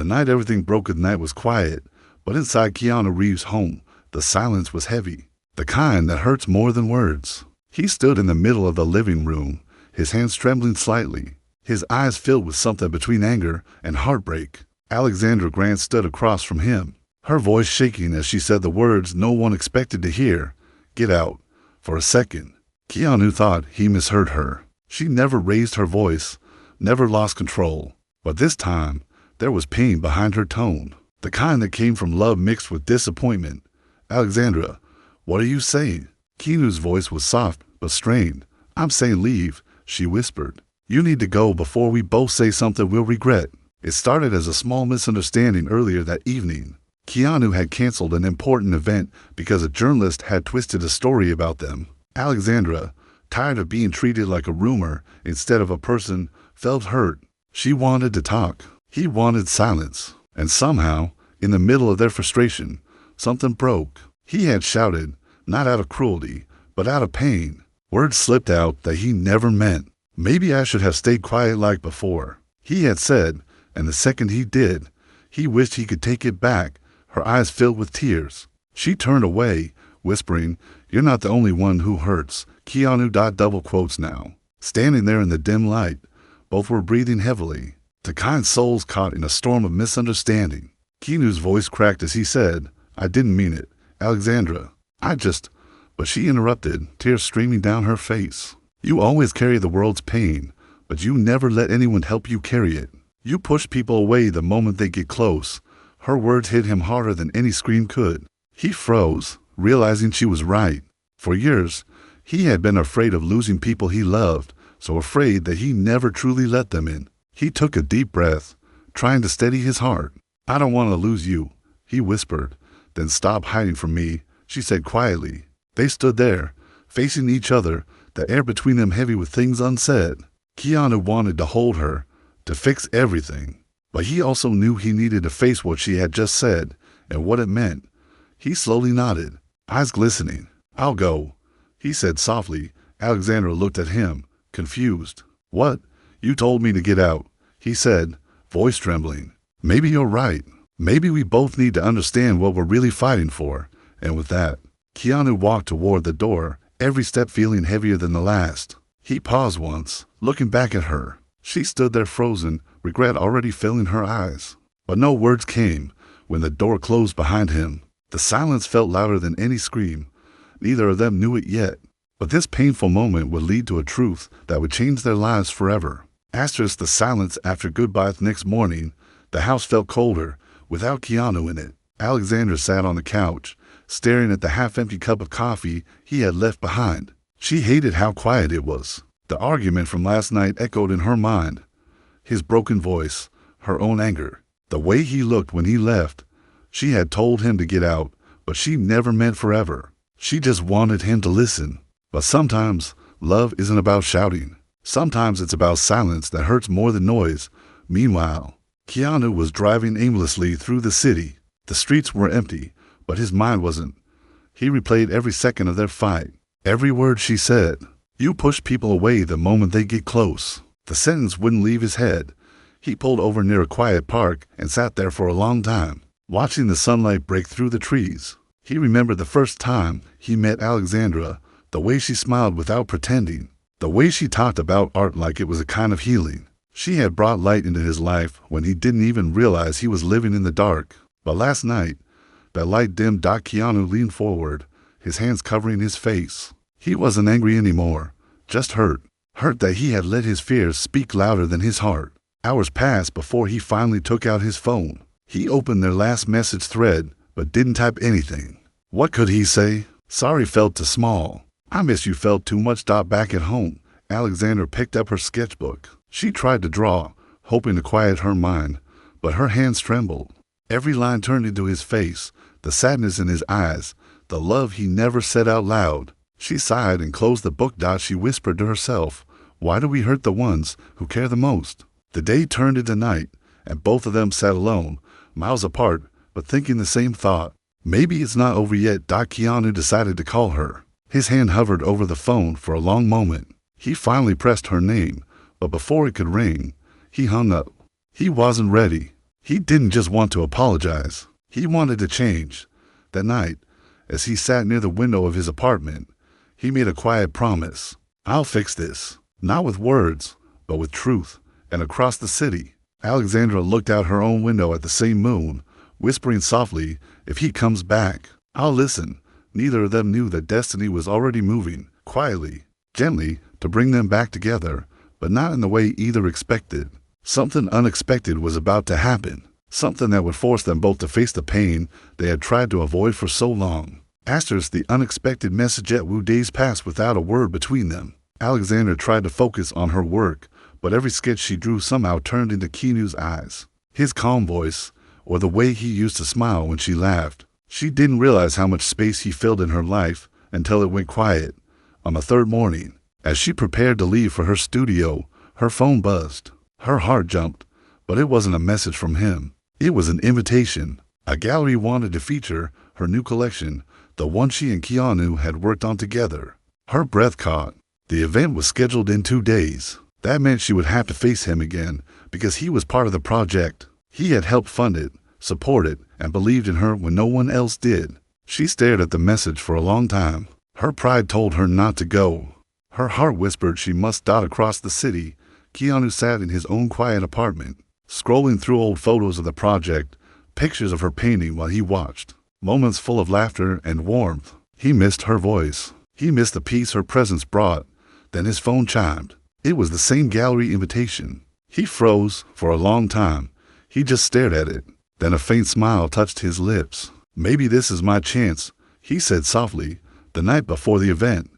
The night everything broke at night was quiet, but inside Keanu Reeves' home, the silence was heavy, the kind that hurts more than words. He stood in the middle of the living room, his hands trembling slightly, his eyes filled with something between anger and heartbreak. Alexandra Grant stood across from him, her voice shaking as she said the words no one expected to hear. "Get out." For a second, Keanu thought he misheard her. She never raised her voice, never lost control. But this time, there was pain behind her tone, the kind that came from love mixed with disappointment. "Alexandra, what are you saying?" Keanu's voice was soft but strained. "I'm saying leave," she whispered. "You need to go before we both say something we'll regret." It started as a small misunderstanding earlier that evening. Keanu had canceled an important event because a journalist had twisted a story about them. Alexandra, tired of being treated like a rumor instead of a person, felt hurt. She wanted to talk. He wanted silence. And somehow, in the middle of their frustration, something broke. He had shouted, not out of cruelty, but out of pain. Words slipped out that he never meant. "Maybe I should have stayed quiet like before," he had said, and the second he did, he wished he could take it back. Her eyes filled with tears. She turned away, whispering, "You're not the only one who hurts." Keanu double quotes now. Standing there in the dim light, both were breathing heavily, the kind souls caught in a storm of misunderstanding. Keanu's voice cracked as he said, "I didn't mean it, Alexandra. But she interrupted, tears streaming down her face. "You always carry the world's pain, but you never let anyone help you carry it. You push people away the moment they get close." Her words hit him harder than any scream could. He froze, realizing she was right. For years, he had been afraid of losing people he loved, so afraid that he never truly let them in. He took a deep breath, trying to steady his heart. "I don't want to lose you," he whispered. "Then stop hiding from me," she said quietly. They stood there, facing each other, the air between them heavy with things unsaid. Keanu wanted to hold her, to fix everything. But he also knew he needed to face what she had just said and what it meant. He slowly nodded, eyes glistening. "I'll go," he said softly. Alexandra looked at him, confused. "What? You told me to get out," he said, voice trembling. "Maybe you're right. Maybe we both need to understand what we're really fighting for." And with that, Keanu walked toward the door, every step feeling heavier than the last. He paused once, looking back at her. She stood there frozen, regret already filling her eyes. But no words came when the door closed behind him. The silence felt louder than any scream. Neither of them knew it yet. But this painful moment would lead to a truth that would change their lives forever. Asterisk the silence after goodbye next morning. The house felt colder, without Keanu in it. Alexandra sat on the couch, staring at the half-empty cup of coffee he had left behind. She hated how quiet it was. The argument from last night echoed in her mind. His broken voice, her own anger, the way he looked when he left. She had told him to get out, but she never meant forever. She just wanted him to listen. But sometimes, love isn't about shouting. Sometimes it's about silence that hurts more than noise. Meanwhile, Keanu was driving aimlessly through the city. The streets were empty, but his mind wasn't. He replayed every second of their fight, every word she said. "You push people away the moment they get close." The sentence wouldn't leave his head. He pulled over near a quiet park and sat there for a long time, watching the sunlight break through the trees. He remembered the first time he met Alexandra, the way she smiled without pretending, the way she talked about art like it was a kind of healing. She had brought light into his life when he didn't even realize he was living in the dark. But last night, that light dimmed. Keanu leaned forward, his hands covering his face. He wasn't angry anymore, just hurt. Hurt that he had let his fears speak louder than his heart. Hours passed before he finally took out his phone. He opened their last message thread, but didn't type anything. What could he say? Sorry felt too small. I miss you felt too much. Back at home, Alexandra picked up her sketchbook. She tried to draw, hoping to quiet her mind, but her hands trembled. Every line turned into his face, the sadness in his eyes, the love he never said out loud. She sighed and closed the book. She whispered to herself, "Why do we hurt the ones who care the most?" The day turned into night, and both of them sat alone, miles apart, but thinking the same thought. Maybe it's not over yet. Keanu decided to call her. His hand hovered over the phone for a long moment. He finally pressed her name, but before it could ring, he hung up. He wasn't ready. He didn't just want to apologize. He wanted to change. That night, as he sat near the window of his apartment, he made a quiet promise. I'll fix this. Not with words, but with truth. And across the city, Alexandra looked out her own window at the same moon, whispering softly, if he comes back, I'll listen. Neither of them knew that destiny was already moving, quietly, gently, to bring them back together, but not in the way either expected. Something unexpected was about to happen, something that would force them both to face the pain they had tried to avoid for so long. Asterisk the unexpected message at Wu days passed without a word between them. Alexandra tried to focus on her work, but every sketch she drew somehow turned into Keanu's eyes. His calm voice, or the way he used to smile when she laughed. She didn't realize how much space he filled in her life until it went quiet. On the third morning, as she prepared to leave for her studio, her phone buzzed. Her heart jumped, but it wasn't a message from him. It was an invitation. A gallery wanted to feature her new collection, the one she and Keanu had worked on together. Her breath caught. The event was scheduled in 2 days. That meant she would have to face him again, because he was part of the project. He had helped fund it, support it, and believed in her when no one else did. She stared at the message for a long time. Her pride told her not to go. Her heart whispered she must dot across the city. Keanu sat in his own quiet apartment, scrolling through old photos of the project, pictures of her painting while he watched. Moments full of laughter and warmth. He missed her voice. He missed the peace her presence brought. Then his phone chimed. It was the same gallery invitation. He froze for a long time. He just stared at it. Then a faint smile touched his lips. Maybe this is my chance, he said softly. The night before the event,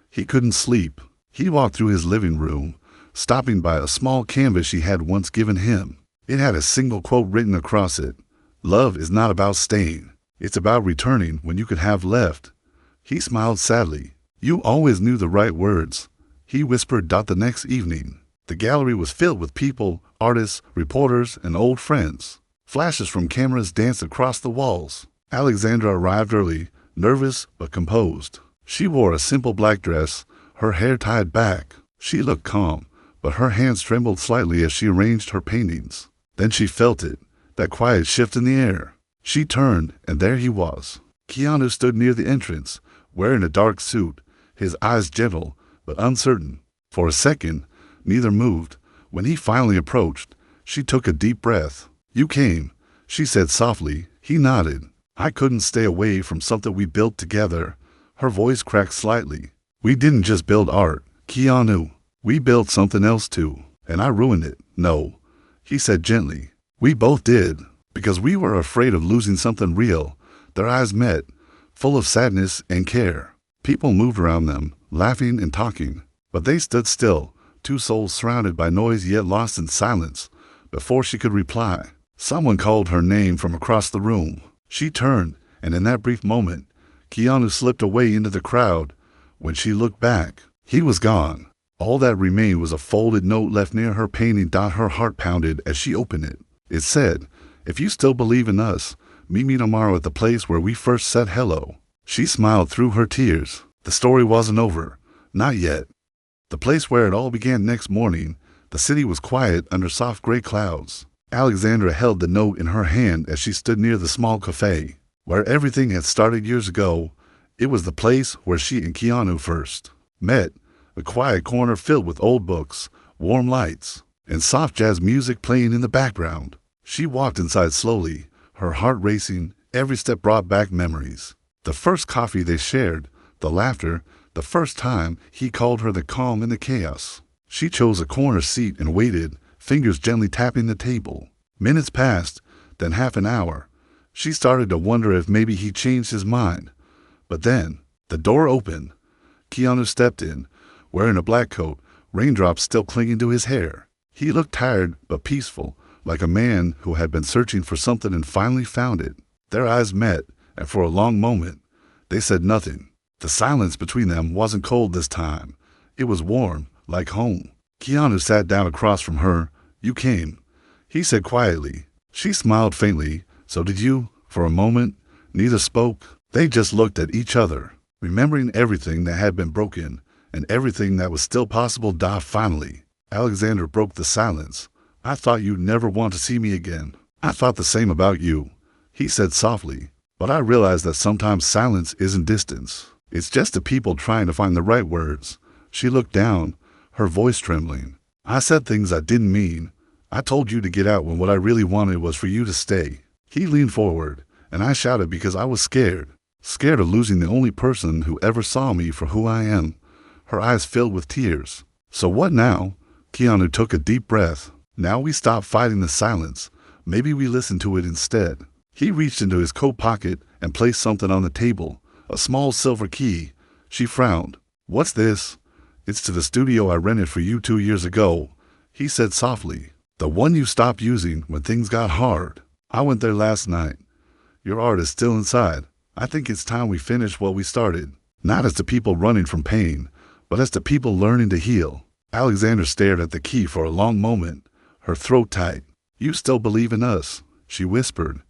he couldn't sleep. He walked through his living room, stopping by a small canvas she had once given him. It had a single quote written across it. Love is not about staying. It's about returning when you could have left. He smiled sadly. You always knew the right words, he whispered. The next evening, the gallery was filled with people, artists, reporters, and old friends. Flashes from cameras danced across the walls. Alexandra arrived early, nervous but composed. She wore a simple black dress, her hair tied back. She looked calm, but her hands trembled slightly as she arranged her paintings. Then she felt it, that quiet shift in the air. She turned, and there he was. Keanu stood near the entrance, wearing a dark suit, his eyes gentle but uncertain. For a second, neither moved. When he finally approached, she took a deep breath. You came, she said softly. He nodded. I couldn't stay away from something we built together. Her voice cracked slightly. We didn't just build art, Keanu. We built something else too, and I ruined it. No, he said gently. We both did, because we were afraid of losing something real. Their eyes met, full of sadness and care. People moved around them, laughing and talking, but they stood still, two souls surrounded by noise yet lost in silence. Before she could reply, someone called her name from across the room. She turned, and in that brief moment, Keanu slipped away into the crowd. When she looked back, he was gone. All that remained was a folded note left near her painting. Her heart pounded as she opened it. It said, if you still believe in us, meet me tomorrow at the place where we first said hello. She smiled through her tears. The story wasn't over. Not yet. The place where it all began next morning, the city was quiet under soft gray clouds. Alexandra held the note in her hand as she stood near the small cafe, where everything had started years ago. It was the place where she and Keanu first met, a quiet corner filled with old books, warm lights, and soft jazz music playing in the background. She walked inside slowly, her heart racing. Every step brought back memories. The first coffee they shared, the laughter, the first time he called her, the calm in the chaos. She chose a corner seat and waited, fingers gently tapping the table. Minutes passed, then half an hour. She started to wonder if maybe he changed his mind. But then, the door opened. Keanu stepped in, wearing a black coat, raindrops still clinging to his hair. He looked tired but peaceful, like a man who had been searching for something and finally found it. Their eyes met, and for a long moment, they said nothing. The silence between them wasn't cold this time. It was warm, like home. Keanu sat down across from her. You came, he said quietly. She smiled faintly. So did you? For a moment, neither spoke. They just looked at each other, remembering everything that had been broken and everything that was still possible. Finally, Alexandra broke the silence. I thought you'd never want to see me again. I thought the same about you, he said softly, but I realized that sometimes silence isn't distance. It's just the people trying to find the right words. She looked down, her voice trembling. I said things I didn't mean. I told you to get out when what I really wanted was for you to stay. He leaned forward, and I shouted because I was scared. Scared of losing the only person who ever saw me for who I am. Her eyes filled with tears. So what now? Keanu took a deep breath. Now we stop fighting the silence. Maybe we listen to it instead. He reached into his coat pocket and placed something on the table, a small silver key. She frowned. What's this? It's to the studio I rented for you 2 years ago, he said softly. The one you stopped using when things got hard. I went there last night. Your art is still inside. I think it's time we finish what we started. Not as the people running from pain, but as the people learning to heal. Alexandra stared at the key for a long moment, her throat tight. You still believe in us, she whispered.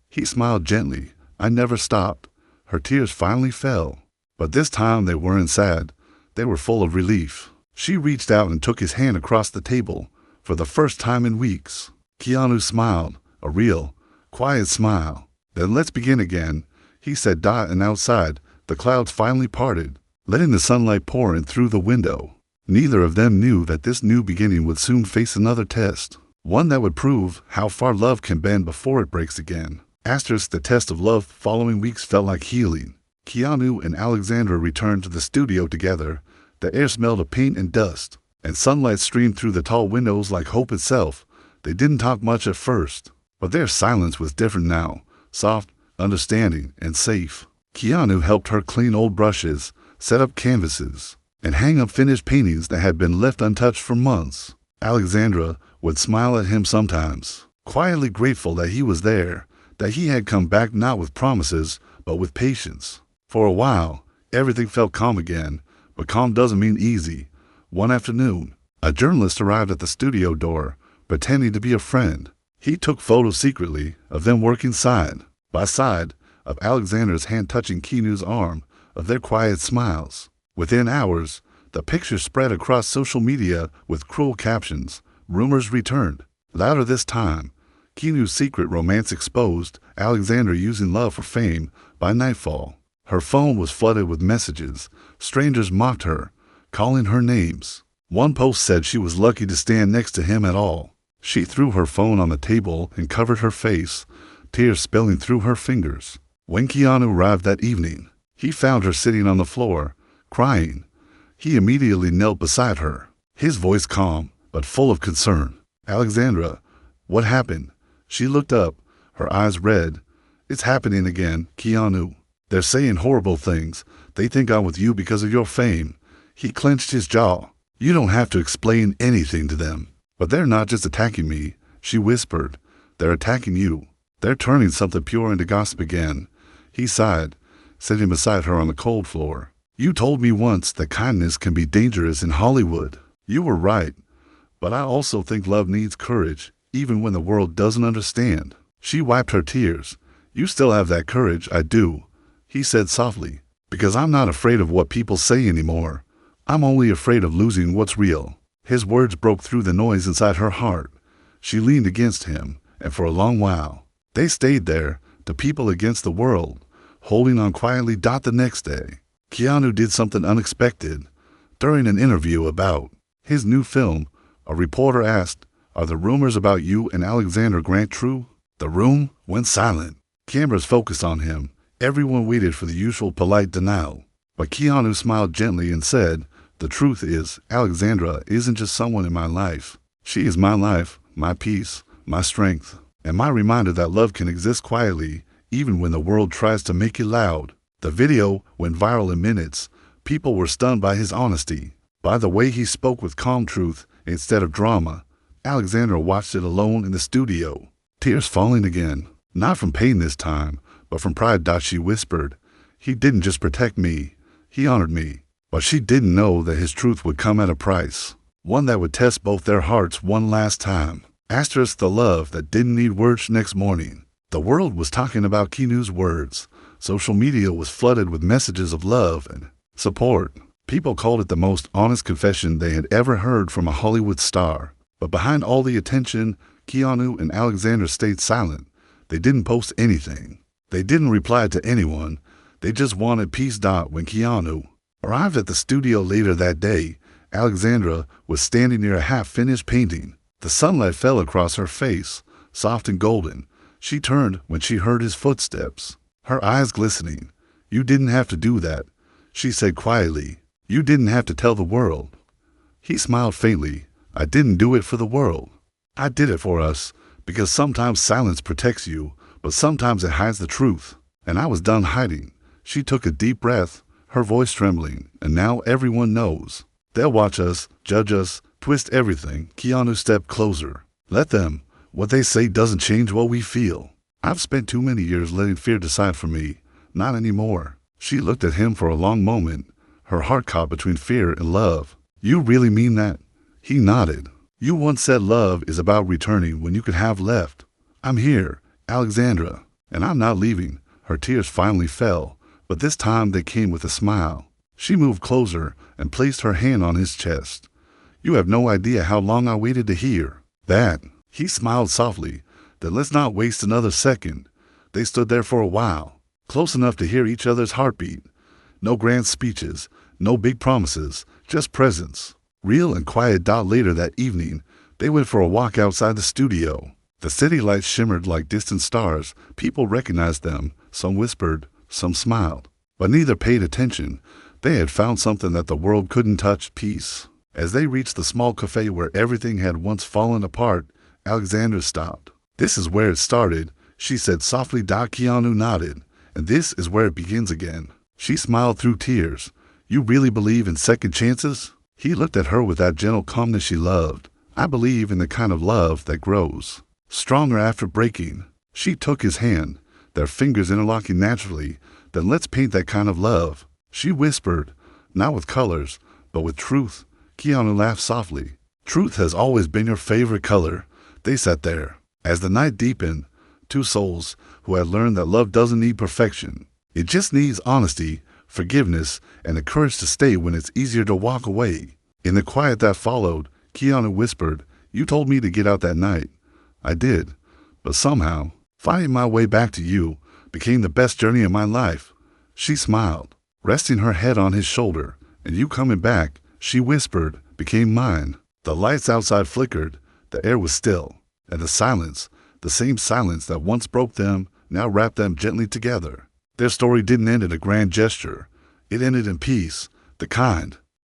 He smiled gently. I never stopped. Her tears finally fell. But this time they weren't sad. They were full of relief. She reached out and took his hand across the table, for the first time in weeks. Keanu smiled, a real, quiet smile. Then let's begin again, he said. And outside, the clouds finally parted, letting the sunlight pour in through the window. Neither of them knew that this new beginning would soon face another test, one that would prove how far love can bend before it breaks again. The test of love following weeks felt like healing. Keanu and Alexandra returned to the studio together. The air smelled of paint and dust, and sunlight streamed through the tall windows like hope itself. They didn't talk much at first, but their silence was different now, soft, understanding, and safe. Keanu helped her clean old brushes, set up canvases, and hang up finished paintings that had been left untouched for months. Alexandra would smile at him sometimes, quietly grateful that he was there, that he had come back not with promises, but with patience. For a while, everything felt calm again, but calm doesn't mean easy. One afternoon, a journalist arrived at the studio door, pretending to be a friend. He took photos secretly of them working side by side, of Alexandra's hand touching Keanu's arm, of their quiet smiles. Within hours, the picture spread across social media with cruel captions. Rumors returned. Louder this time. Keanu's secret romance exposed, Alexandra using love for fame. By nightfall, her phone was flooded with messages. Strangers mocked her, calling her names. One post said she was lucky to stand next to him at all. She threw her phone on the table and covered her face, tears spilling through her fingers. When Keanu arrived that evening, he found her sitting on the floor, crying. He immediately knelt beside her, his voice calm, but full of concern. Alexandra, what happened? She looked up, her eyes red. It's happening again, Keanu. They're saying horrible things. They think I'm with you because of your fame. He clenched his jaw. You don't have to explain anything to them. But they're not just attacking me, she whispered. They're attacking you. They're turning something pure into gossip again. He sighed, sitting beside her on the cold floor. You told me once that kindness can be dangerous in Hollywood. You were right. But I also think love needs courage, even when the world doesn't understand. She wiped her tears. You still have that courage, I do, he said softly, because I'm not afraid of what people say anymore. I'm only afraid of losing what's real. His words broke through the noise inside her heart. She leaned against him, and for a long while, they stayed there, the people against the world, holding on quietly. The next day, Keanu did something unexpected. During an interview about his new film, a reporter asked, "Are the rumors about you and Alexandra Grant true?" The room went silent. Cameras focused on him. Everyone waited for the usual polite denial. But Keanu smiled gently and said, "The truth is, Alexandra isn't just someone in my life. She is my life, my peace, my strength, and my reminder that love can exist quietly, even when the world tries to make it loud." The video went viral in minutes. People were stunned by his honesty, by the way he spoke with calm truth instead of drama. Alexandra watched it alone in the studio, tears falling again. Not from pain this time, but from pride. She whispered, "He didn't just protect me, he honored me." But she didn't know that his truth would come at a price, one that would test both their hearts one last time. The love that didn't need words. Next morning, the world was talking about Keanu's words. Social media was flooded with messages of love and support. People called it the most honest confession they had ever heard from a Hollywood star. But behind all the attention, Keanu and Alexandra stayed silent. They didn't post anything. They didn't reply to anyone. They just wanted peace. When Keanu arrived at the studio later that day, Alexandra was standing near a half-finished painting. The sunlight fell across her face, soft and golden. She turned when she heard his footsteps, her eyes glistening. "You didn't have to do that," she said quietly. "You didn't have to tell the world." He smiled faintly. "I didn't do it for the world. I did it for us, because sometimes silence protects you, but sometimes it hides the truth. And I was done hiding." She took a deep breath, her voice trembling. "And now everyone knows. They'll watch us, judge us, twist everything." Keanu stepped closer. "Let them. What they say doesn't change what we feel. I've spent too many years letting fear decide for me. Not anymore." She looked at him for a long moment, her heart caught between fear and love. "You really mean that?" He nodded. "You once said love is about returning when you could have left. I'm here, Alexandra, and I'm not leaving." Her tears finally fell, but this time they came with a smile. She moved closer and placed her hand on his chest. "You have no idea how long I waited to hear that." He smiled softly. "Then let's not waste another second." They stood there for a while, close enough to hear each other's heartbeat. No grand speeches, no big promises, just presence. Real and quiet. Later that evening, they went for a walk outside the studio. The city lights shimmered like distant stars. People recognized them. Some whispered, some smiled. But neither paid attention. They had found something that the world couldn't touch: peace. As they reached the small cafe where everything had once fallen apart, Alexandra stopped. "This is where it started," she said softly. Keanu nodded. "And this is where it begins again." She smiled through tears. "You really believe in second chances?" He looked at her with that gentle calmness she loved. "I believe in the kind of love that grows stronger after breaking." She took his hand, their fingers interlocking naturally. "Then let's paint that kind of love," she whispered, "not with colors, but with truth." Keanu laughed softly. "Truth has always been your favorite color." They sat there. As the night deepened, two souls who had learned that love doesn't need perfection. It just needs honesty, forgiveness, and the courage to stay when it's easier to walk away. In the quiet that followed, Keanu whispered, "You told me to get out that night." "I did. But somehow, finding my way back to you became the best journey of my life." She smiled, resting her head on his shoulder. "And you coming back," she whispered, "became mine." The lights outside flickered. The air was still, and the silence, the same silence that once broke them, now wrapped them gently together. Their story didn't end in a grand gesture. It ended in peace, the kind